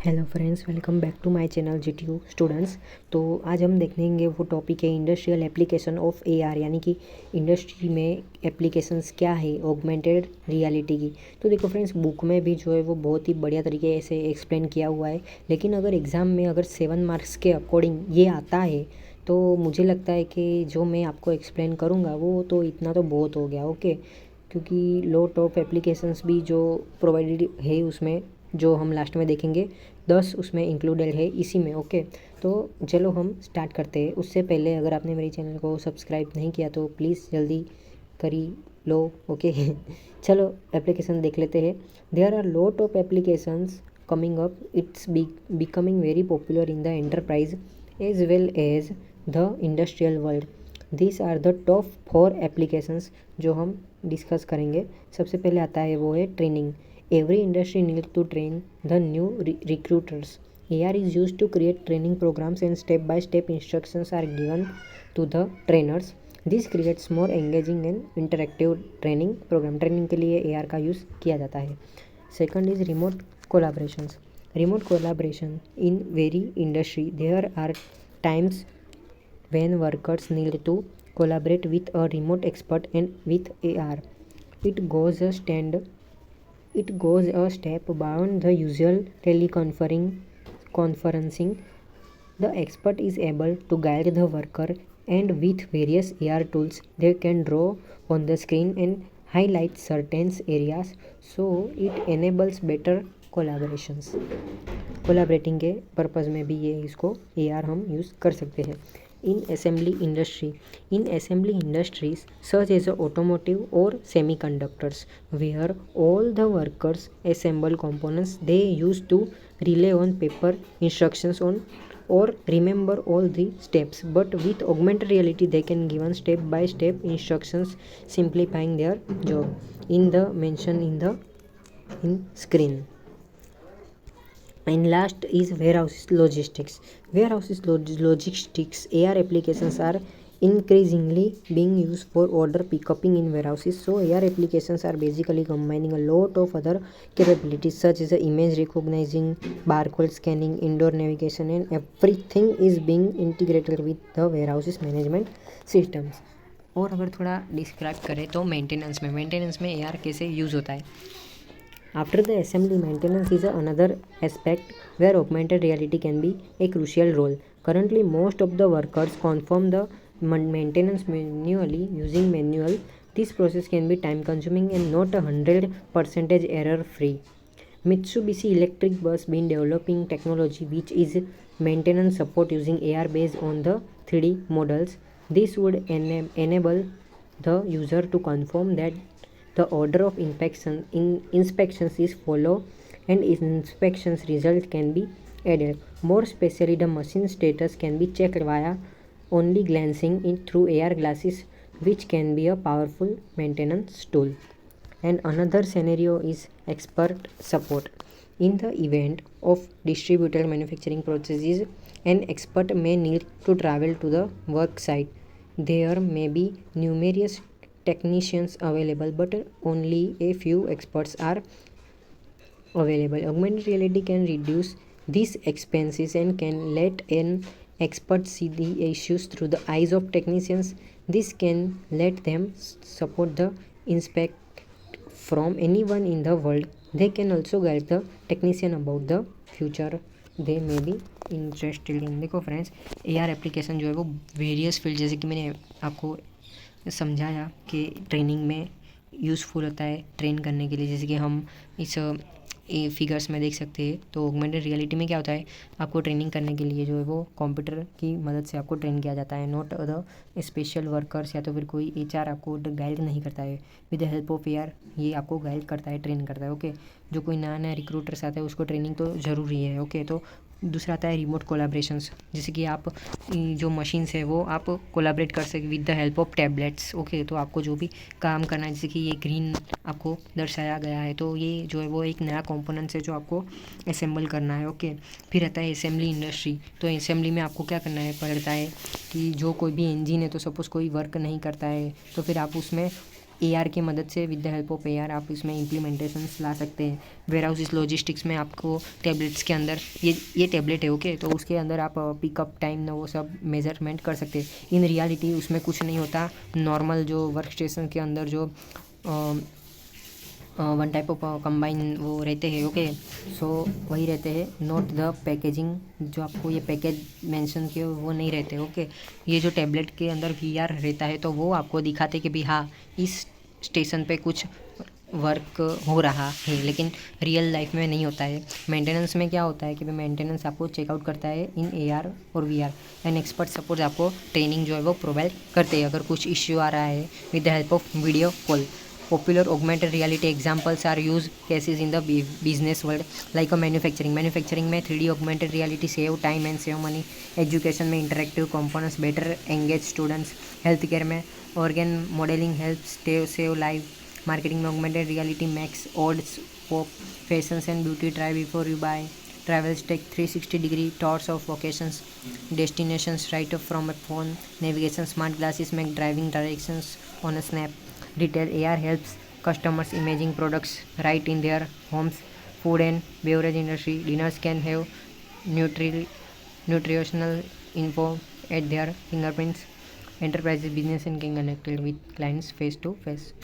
Hello friends, welcome back to my channel GTU students. तो आज हम देखेंगे वो टॉपिक है इंडस्ट्रियल एप्लीकेशन ऑफ एआर, यानी कि इंडस्ट्री में एप्लीकेशंस क्या है ऑगमेंटेड रियलिटी की। तो देखो फ्रेंड्स, बुक में भी जो है वो बहुत ही बढ़िया तरीके से एक्सप्लेन किया हुआ है, लेकिन अगर एग्ज़ाम में अगर 7 मार्क्स के अकॉर्डिंग ये आता है तो मुझे लगता है कि जो मैं आपको एक्सप्लेन करूँगा वो तो इतना तो बहुत हो गया, ओके। क्योंकि लॉट ऑफ एप्लीकेशंस भी जो प्रोवाइडेड है उसमें, जो हम लास्ट में देखेंगे 10 उसमें इंक्लूडेड है इसी में, ओके। तो चलो हम स्टार्ट करते हैं। उससे पहले अगर आपने मेरे चैनल को सब्सक्राइब नहीं किया तो प्लीज़ जल्दी करी लो, ओके। चलो एप्लीकेशन देख लेते हैं। There are lot of applications coming up, it's becoming very popular in the enterprise as well as the industrial world. This are the top 4 applications जो हम डिस्कस करेंगे। सबसे पहले आता है वो है training. Every industry needs to train the new recruiters. AR is used to create training programs and step-by-step instructions are given to the trainers. This creates more engaging and interactive training program. Training के लिए AR का use किया जाता है। Second is remote collaborations. Remote collaboration in very industry. There are times when workers need to collaborate with a remote expert and with AR. It goes a stand It goes a step beyond the usual conferencing. The expert is able to guide the worker, and with various AR tools, they can draw on the screen and highlight certain areas, so it enables better collaborations. Collaborating के purpose में भी ये इसको AR हम use कर सकते हैं। इन assembly industries such as automotive or semiconductors, where all the workers assemble components, they used to rely on paper instructions on or remember all the steps, but with augmented reality they can given step by step instructions, simplifying their job in the mention in screen. And last is warehouses logistics. Logistics AR applications are increasingly being used for order pickupping in warehouses. So AR applications are basically combining a lot of other capabilities such as image recognizing, barcode scanning, indoor navigation, and everything is being integrated with the warehouses management systems. और अगर थोड़ा describe करें तो maintenance में AR कैसे use होता है। After the assembly, maintenance is another aspect where augmented reality can be a crucial role. Currently, most of the workers perform the maintenance manually using manual. This process can be time consuming and not 100% error free. Mitsubishi Electric Bus been developing technology which is maintenance support using AR based on the 3D models. This would enable the user to confirm that the order of inspections is followed and inspections result can be added. More especially, the machine status can be checked via only glancing in through AR glasses, which can be a powerful maintenance tool. And another scenario is expert support. In the event of distributed manufacturing processes, an expert may need to travel to the work site. There may be numerous technicians available, but only a few experts are available. Augmented reality can reduce these expenses and can let an expert see the issues through the eyes of technicians. This can let them support the inspect from anyone in the world. They can also guide the technician about the future they may be interested in. देखो friends, AR application जो है वो various field, जैसे कि मैंने आपको समझाया कि ट्रेनिंग में यूज़फुल होता है ट्रेन करने के लिए, जैसे कि हम इस फिगर्स में देख सकते हैं। तो ऑगमेंटेड रियलिटी में क्या होता है, आपको ट्रेनिंग करने के लिए जो है वो कंप्यूटर की मदद से आपको ट्रेन किया जाता है, नॉट द स्पेशल वर्कर्स या तो फिर कोई HR आपको गाइड नहीं करता है। With the help of AR ये आपको गाइड करता है, ट्रेन करता है, ओके। जो कोई नया रिक्रूटर्स आता है उसको ट्रेनिंग तो ज़रूरी है, ओके। तो दूसरा आता है रिमोट कोलाब्रेशंस, जैसे कि आप जो मशीन्स है वो आप कोलाबरेट कर सके with the help of tablets, okay. तो आपको जो भी काम करना है, जैसे कि ये ग्रीन आपको दर्शाया गया है, तो ये जो है वो एक नया कंपोनेंट्स है जो आपको असेंबल करना है, ओके। फिर आता है असेंबली इंडस्ट्री। तो असेंबली में आपको क्या करना है पड़ता है कि जो कोई भी इंजन है, तो सपोज़ कोई वर्क नहीं करता है तो फिर आप उसमें AR की मदद से with the help of AR आप इसमें इम्प्लीमेंटेशंस ला सकते हैं। वेयर हाउसेस लॉजिस्टिक्स में आपको टैबलेट्स के अंदर ये टैबलेट है ओके, तो उसके अंदर आप पिकअप टाइम ना वो सब मेजरमेंट कर सकते हैं। इन रियलिटी उसमें कुछ नहीं होता, नॉर्मल जो वर्क स्टेशन के अंदर जो वन टाइप ऑफ कंबाइन वो रहते हैं ओके, सो वही रहते हैं, नॉट द पैकेजिंग जो आपको ये पैकेज मेंशन किए वो नहीं रहते ओके। ये जो टैबलेट के अंदर VR रहता है तो वो आपको दिखाते कि भी हाँ इस स्टेशन पे कुछ वर्क हो रहा है, लेकिन रियल लाइफ में नहीं होता है। मेंटेनेंस में क्या होता है कि भाई मेंटेनेंस आपको चेकआउट करता है इन AR और VR, एंड एक्सपर्ट सपोर्ट आपको ट्रेनिंग जो है वो प्रोवाइड करते हैं अगर कुछ इश्यू आ रहा है with the help of video call. Popular augmented reality examples are use cases in the business world like a manufacturing में 3D augmented reality save time and save money, education में interactive components better engage students, healthcare में organ modeling helps save life, marketing में augmented reality makes odds pop, fashions and beauty try before you buy, travels take 360-degree tours of locations, destinations right up from a phone, navigation smart glasses make driving directions on a snap, retail AR helps customers imaging products right in their homes, food and beverage industry dinners can have nutritional info at their fingerprints, enterprises business and can connected with clients face to face.